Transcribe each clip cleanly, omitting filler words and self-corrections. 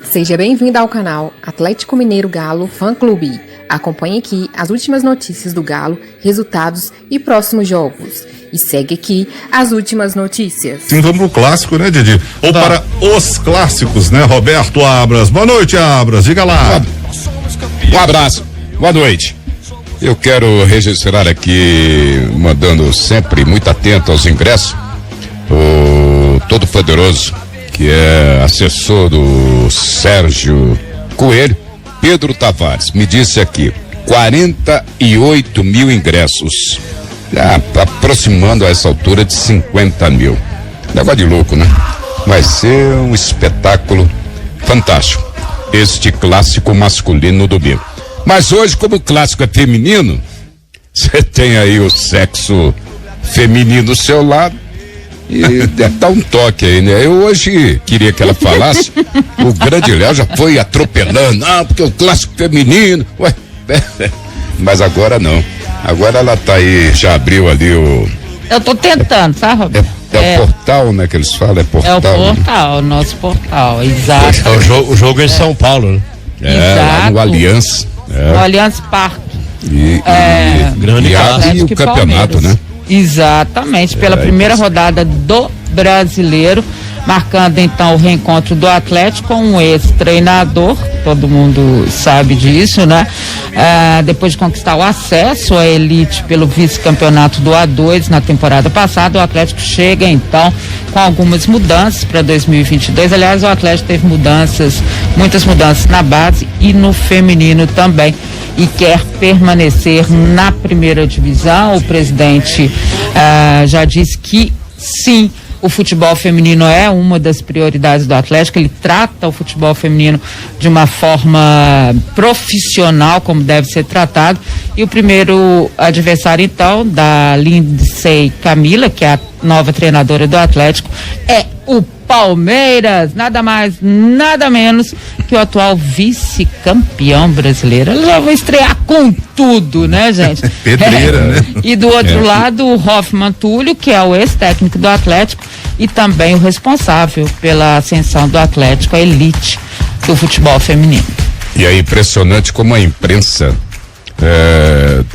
Seja bem-vindo ao canal Atlético Mineiro Galo Fã Clube. Acompanhe aqui as últimas notícias do Galo, resultados e próximos jogos. E segue aqui as últimas notícias. Sim, vamos pro clássico, né, Didi? Ou para os clássicos, né, Roberto Abras? Boa noite, Abras, diga lá. Um abraço, boa noite. Eu quero registrar aqui, mandando sempre muito atento aos ingressos, o Todo-Poderoso, que é assessor do Sérgio Coelho, Pedro Tavares, me disse aqui, 48 mil ingressos, aproximando a essa altura de 50 mil. Negócio de louco, né? Vai ser um espetáculo fantástico, este clássico masculino no domingo. Mas hoje, como o clássico é feminino, você tem aí o sexo feminino do seu lado, e deve dar um toque aí, né? Eu hoje queria que ela falasse, o grande Léo já foi atropelando, porque o clássico feminino, ué, mas agora não. Agora ela tá aí, já abriu ali o... Eu tô tentando, tá, Roberto? É o portal, né, que eles falam, é portal. É o portal, né? Nosso portal, exato. O jogo é em São Paulo, né? Lá no Allianz. No Allianz Parque. E abre o campeonato, né? Exatamente, pela primeira rodada do Brasileiro, marcando então o reencontro do Atlético com um ex-treinador, todo mundo sabe disso, né? Depois de conquistar o acesso à elite pelo vice-campeonato do A2 na temporada passada, o Atlético chega então com algumas mudanças para 2022. Aliás, o Atlético teve muitas mudanças na base e no feminino também, e quer permanecer na primeira divisão. O presidente já disse que sim, o futebol feminino é uma das prioridades do Atlético. Ele trata o futebol feminino de uma forma profissional, como deve ser tratado. E o primeiro adversário, então, da Lindsay Camila, que é a nova treinadora do Atlético, é o Palmeiras, nada mais, nada menos que o atual vice-campeão brasileiro. Ela já vai estrear com tudo, né, gente? Pedreira, né? E do outro lado, o Hoffman Túlio, que é o ex-técnico do Atlético e também o responsável pela ascensão do Atlético à elite do futebol feminino. E é impressionante como a imprensa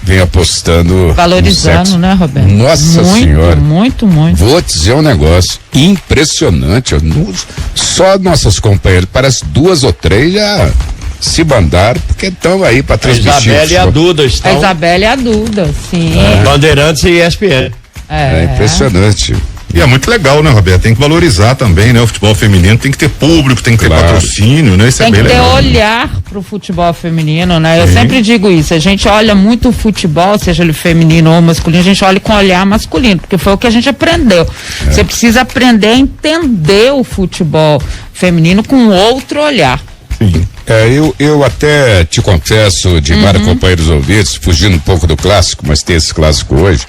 vem apostando, valorizando, né, Roberto? Nossa Senhora. Muito. Vou dizer um negócio impressionante. Só nossas companheiras, parece 2 ou 3 já se bandaram, porque estão aí para transmitir. A Isabela e a Duda estão. A Isabela e a Duda, sim. Bandeirantes e ESPN. É impressionante. E é muito legal, né, Roberto? Tem que valorizar também, né? O futebol feminino tem que ter público, tem que ter patrocínio, né? Isso tem é bem legal. Tem que ter olhar pro futebol feminino, né? Eu sempre digo isso, a gente olha muito o futebol, seja ele feminino ou masculino, a gente olha com olhar masculino, porque foi o que a gente aprendeu. Você precisa aprender a entender o futebol feminino com outro olhar. Sim. Eu até te confesso, de vários companheiros ouvintes, fugindo um pouco do clássico, mas tem esse clássico hoje.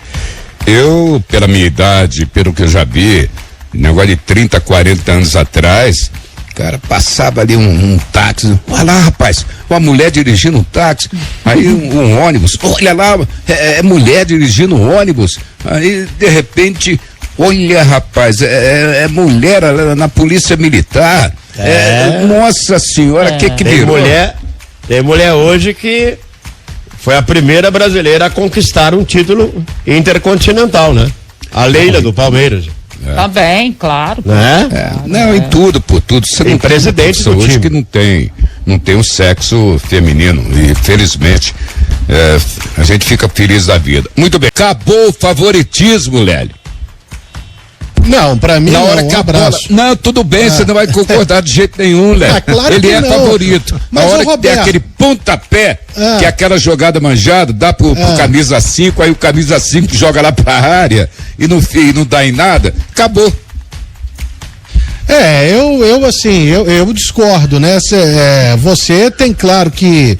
Eu, pela minha idade, pelo que eu já vi, negócio de 30, 40 anos atrás, cara, passava ali um táxi, olha lá, rapaz, uma mulher dirigindo um táxi, aí um ônibus, olha lá, é mulher dirigindo um ônibus, aí de repente, olha, rapaz, é mulher na polícia militar, nossa senhora, que virou? Tem mulher hoje que foi a primeira brasileira a conquistar um título intercontinental, né? A Leila do Palmeiras. Também, claro. Né? Não, em tudo, por tudo. Você tem não presidente do hoje time que não tem um sexo feminino, e felizmente a gente fica feliz da vida. Muito bem, acabou o favoritismo, Lélio. Não, pra mim na hora não, que a bola... Não, tudo bem, você não vai concordar de jeito nenhum, Léo. Claro ele que é não. favorito. Mas na hora que Roberto, tem aquele pontapé, que é aquela jogada manjada, dá pro camisa 5, aí o camisa 5 joga lá pra área e não dá em nada, acabou. Eu discordo, né? Você tem, claro, que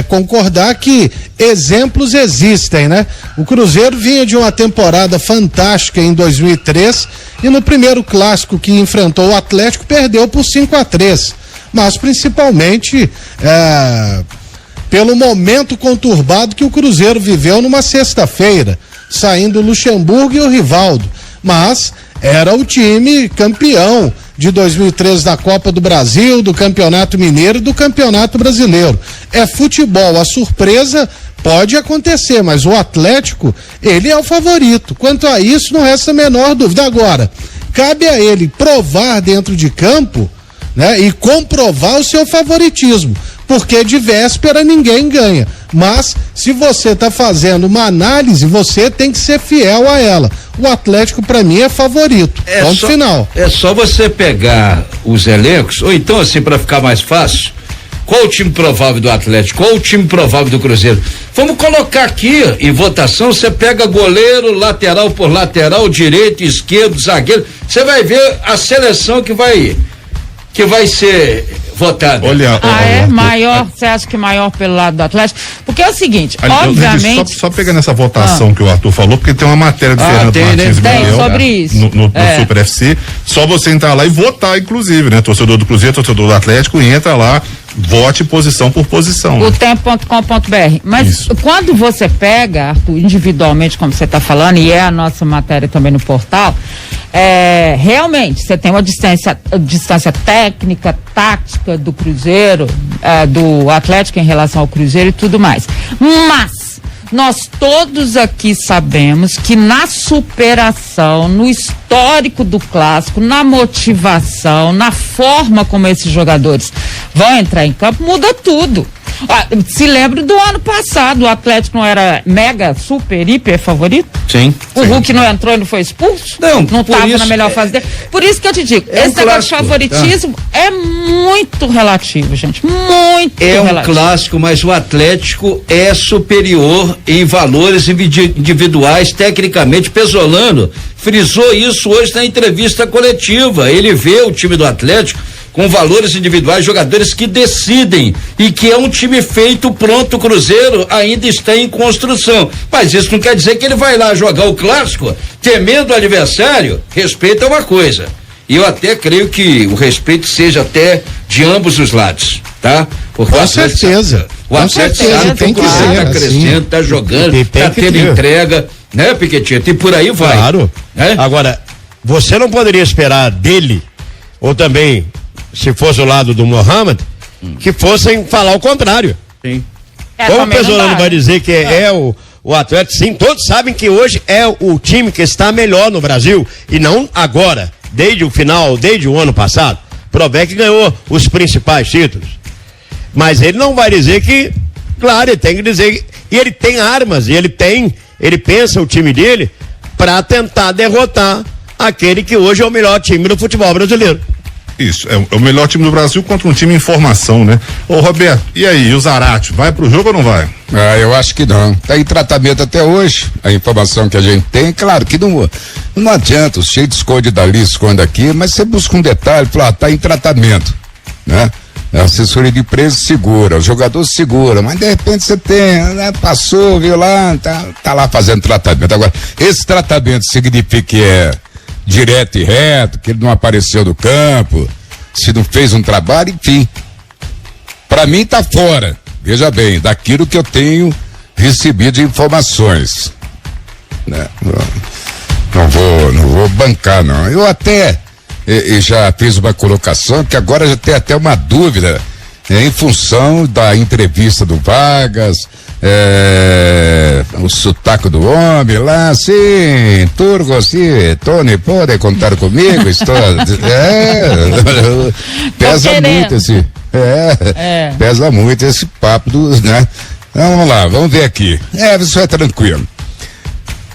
concordar que exemplos existem, né? O Cruzeiro vinha de uma temporada fantástica em 2003 e no primeiro clássico que enfrentou o Atlético perdeu por 5-3, mas principalmente pelo momento conturbado que o Cruzeiro viveu numa sexta-feira, saindo o Luxemburgo e o Rivaldo, mas era o time campeão de 2013 da Copa do Brasil, do Campeonato Mineiro e do Campeonato Brasileiro. É futebol, a surpresa pode acontecer, mas o Atlético, ele é o favorito. Quanto a isso, não resta a menor dúvida. Agora, cabe a ele provar dentro de campo, né, e comprovar o seu favoritismo, porque de véspera ninguém ganha. Mas se você está fazendo uma análise, você tem que ser fiel a ela. O Atlético, para mim, é favorito. Ponto final. É só você pegar os elencos, ou então, assim, para ficar mais fácil, qual o time provável do Atlético, qual o time provável do Cruzeiro. Vamos colocar aqui em votação, você pega goleiro, lateral por lateral, direito, esquerdo, zagueiro, você vai ver a seleção que vai ser votada. Olha, maior, você acha que maior pelo lado do Atlético? Porque é o seguinte, obviamente... Só pegando essa votação que o Arthur falou, porque tem uma matéria do Fernando Martins Miguel sobre isso. No Super FC, só você entrar lá e votar, inclusive, né? Torcedor do Cruzeiro, torcedor do Atlético, entra lá, vote posição por posição. O tempo.com.br. Mas isso. Quando você pega, Arthur, individualmente, como você está falando, e é a nossa matéria também no portal, realmente, você tem uma distância técnica, tática do Cruzeiro, do Atlético em relação ao Cruzeiro e tudo mais. Mas nós todos aqui sabemos que na superação, no histórico do clássico, na motivação, na forma como esses jogadores vão entrar em campo, muda tudo. Se lembra do ano passado, o Atlético não era mega, super, hiper favorito? Sim. O Hulk não entrou e não foi expulso? Não estava na melhor fase dele. Por isso que eu te digo, esse negócio de favoritismo é muito relativo, gente. Muito relativo. É um clássico, mas o Atlético é superior em valores individuais, tecnicamente. Pesolano frisou isso hoje na entrevista coletiva. Ele vê o time do Atlético com valores individuais, jogadores que decidem, e que é um time feito pronto. O Cruzeiro ainda está em construção, mas isso não quer dizer que ele vai lá jogar o clássico temendo o adversário. Respeito é uma coisa, e eu até creio que o respeito seja até de ambos os lados, tá? Porque com certeza. O Atlético sabe que o Cruzeiro tá crescendo, tá jogando, tá tendo entrega, né, Piquetinho? E por aí vai. Claro. Agora, você não poderia esperar dele, ou também, se fosse o lado do Mohamed, que fossem falar o contrário. Sim. Como o Pesolano vai dizer que é o Atlético, sim, todos sabem que hoje é o time que está melhor no Brasil, e não agora, desde o ano passado. Provec ganhou os principais títulos. Mas ele não vai dizer que, claro, ele tem que dizer, e ele tem armas, e ele pensa o time dele para tentar derrotar aquele que hoje é o melhor time do futebol brasileiro. Isso, é o melhor time do Brasil contra um time em formação, né? Ô Roberto, e aí, o Zarate, vai pro jogo ou não vai? Eu acho que não. Tá em tratamento até hoje, a informação que a gente tem, claro que não adianta, o cheio de esconde dali, esconde aqui, mas você busca um detalhe, fala, tá em tratamento, né? A assessoria de imprensa segura, o jogador segura, mas de repente você tem, né, passou, viu lá, tá lá fazendo tratamento. Agora, esse tratamento significa que é direto e reto, que ele não apareceu no campo, se não fez um trabalho, enfim. Pra mim tá fora, veja bem, daquilo que eu tenho recebido de informações, né? Não vou bancar, não. Eu até já fiz uma colocação que agora já tem até uma dúvida, em função da entrevista do Vargas, o sotaque do homem lá, sim, Turgo, sim, Tony, pode contar comigo? Estou, pesa muito pesa muito esse papo né? Então, vamos lá, vamos ver aqui. Isso é tranquilo.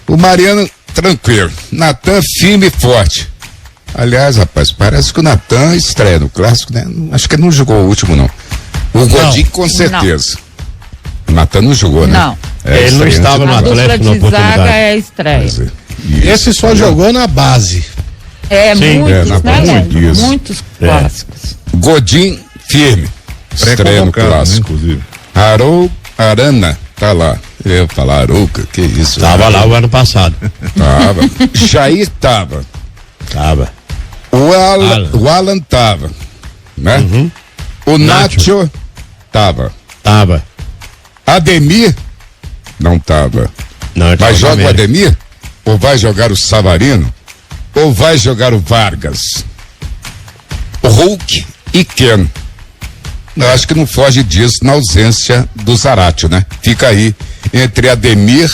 O Mariano, tranquilo. Natan, firme e forte. Aliás, rapaz, parece que o Natan estreia no clássico, né? Acho que ele não jogou o último, não. O Godinho, com certeza. Não. O Natan não jogou, né? Não. Ele não estava no Atlético na oportunidade. Zaga é estreia. Esse só jogou na base. Muitos clássicos. Godinho, firme. Estreia no clássico. Inclusive. Arana, tá lá. Eu ia falar Arouca, que isso. Tava lá o ano passado. Tava. Jair tava. O Alan tava, né? Uhum. O Nacho tava. Ademir não tava. Não, vai jogar o Ademir? Ou vai jogar o Savarino? Ou vai jogar o Vargas? Hulk e Ken. Eu acho que não foge disso na ausência do Zaratio, né? Fica aí entre Ademir,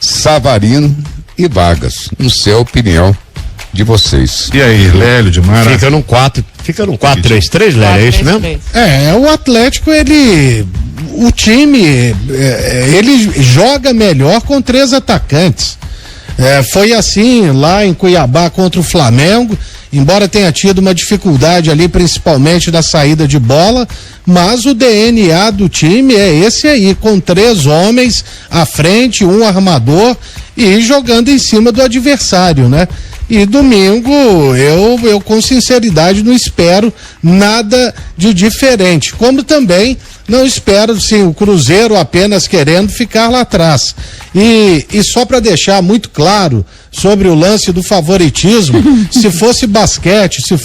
Savarino e Vargas. Não sei a opinião de vocês. E aí, Lélio, de Mara? Fica num 4-3-3, Lélia, é isso mesmo? O Atlético, o time, ele joga melhor com 3 atacantes. Foi assim lá em Cuiabá contra o Flamengo, embora tenha tido uma dificuldade ali, principalmente na saída de bola, mas o DNA do time é esse aí, com 3 homens à frente, um armador e jogando em cima do adversário, né? E domingo eu com sinceridade não espero nada de diferente, como também não espero sim o Cruzeiro apenas querendo ficar lá atrás. E só para deixar muito claro sobre o lance do favoritismo, se fosse basquete, se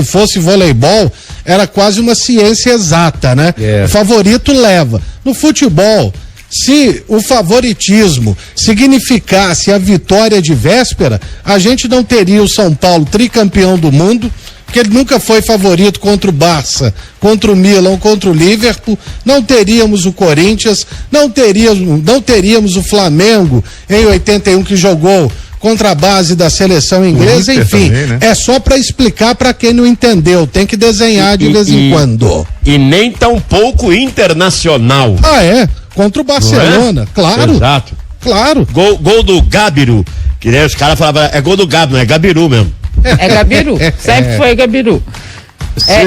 fosse voleibol, era quase uma ciência exata, né? O favorito leva. No futebol, se o favoritismo significasse a vitória de véspera, a gente não teria o São Paulo tricampeão do mundo, porque ele nunca foi favorito contra o Barça, contra o Milan, contra o Liverpool, não teríamos o Corinthians, não teríamos o Flamengo em 81 que jogou contra a base da seleção inglesa, enfim, também, né? É só para explicar para quem não entendeu, tem que desenhar de vez em quando. E nem tão pouco internacional. Contra o Barcelona, claro. Exato. Claro. Gol do Gabiru, que né, os caras falavam, é gol do Gabiru, não é Gabiru mesmo. É Gabiru, sempre foi Gabiru.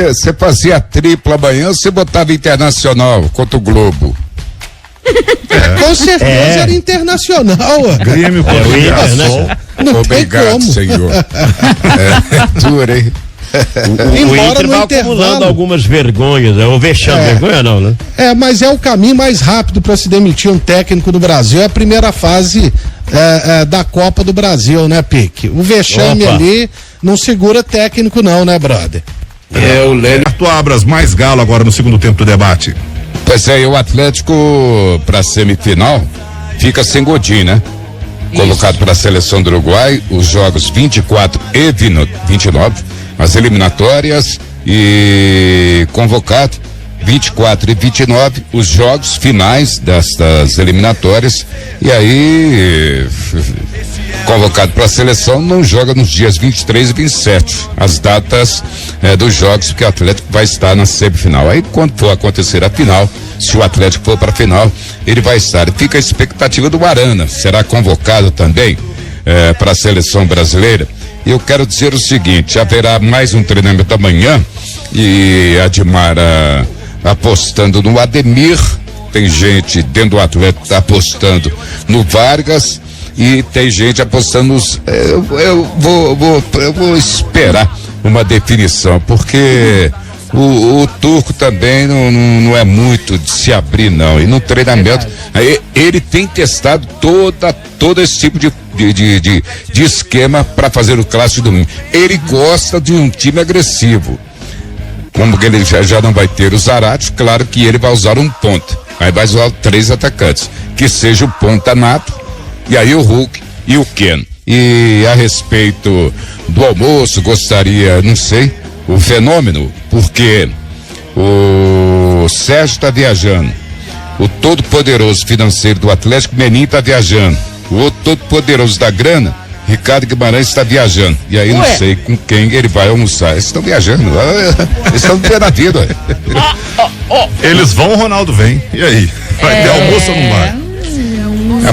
Você fazia tripla amanhã, você botava Internacional contra o Globo. Com certeza era internacional. Grêmio contra o Internacional. Obrigado, senhor. Dura, hein? O Inter vai acumulando algumas vergonhas, o vexame, vergonha não, né? Mas é o caminho mais rápido para se demitir um técnico no Brasil, é a primeira fase da Copa do Brasil, né, Pique? O vexame ali não segura técnico não, né, brother? O Lélio. Tu abras mais Galo agora no segundo tempo do debate. Pois é, e o Atlético para semifinal fica sem Godin, né? Colocado para a seleção do Uruguai, os jogos 24 e 29, as eliminatórias, e convocado 24 e 29, os jogos finais destas eliminatórias, e aí convocado para a seleção não joga nos dias 23 e 27, as datas dos jogos, porque o Atlético vai estar na semifinal. Aí quando for acontecer a final, se o Atlético for para a final, ele vai estar. Fica a expectativa do Arana, será convocado também para a seleção brasileira. Eu quero dizer o seguinte, haverá mais um treinamento amanhã, e a Dimara apostando no Ademir, tem gente dentro do Atlético tá apostando no Vargas, e tem gente apostando nos, eu vou esperar uma definição, porque o Turco também não é muito de se abrir não, e no treinamento ele tem testado todo esse tipo de esquema para fazer o clássico de domingo. Ele gosta de um time agressivo. Como que ele já não vai ter o Zaratio, claro que ele vai usar um ponta. Aí vai usar 3 atacantes, que seja o ponta nato, e aí o Hulk e o Ken. E a respeito do almoço, gostaria, não sei, o Fenômeno, porque o Sérgio está viajando, o todo-poderoso financeiro do Atlético, Menin, está viajando, o outro todo-poderoso da grana, Ricardo Guimarães, está viajando, e aí não sei com quem ele vai almoçar. Eles estão viajando, eles estão vivendo a vida. Eles vão, o Ronaldo vem, e aí? Vai ter almoço ou não vai?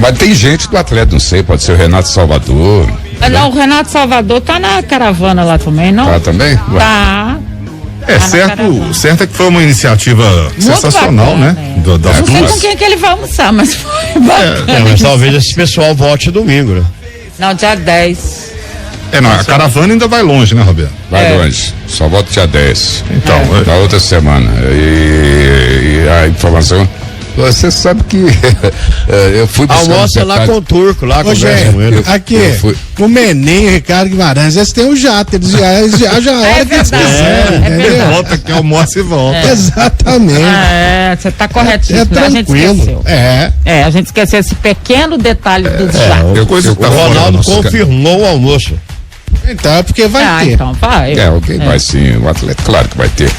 Mas tem gente do Atlético, não sei, pode ser o Renato Salvador. Não, o Renato Salvador tá na caravana lá também, não? Tá também? Tá. Certo é que foi uma iniciativa muito sensacional, bacana, né? Das não duas. sei com quem é que ele vai almoçar, mas foi bacana. Mas talvez esse pessoal volte domingo, né? Não, dia 10. A caravana ainda vai longe, né, Roberto? Vai longe, só volta dia 10. Então, na outra semana. E a informação, você sabe que eu fui buscar almoça lá com o Turco, lá com o ele. Aqui, o Menin, o Ricardo Guimarães, eles têm um jato, eles já a hora que eles quiserem. Volta aqui, almoça e volta. Exatamente. Você tá corretíssimo. Tranquilo. A gente esqueceu. A gente esqueceu esse pequeno detalhe do jato. O Ronaldo confirmou o almoço. Então é porque vai ter. Então vai. Alguém vai sim, o Atlético, claro que vai ter.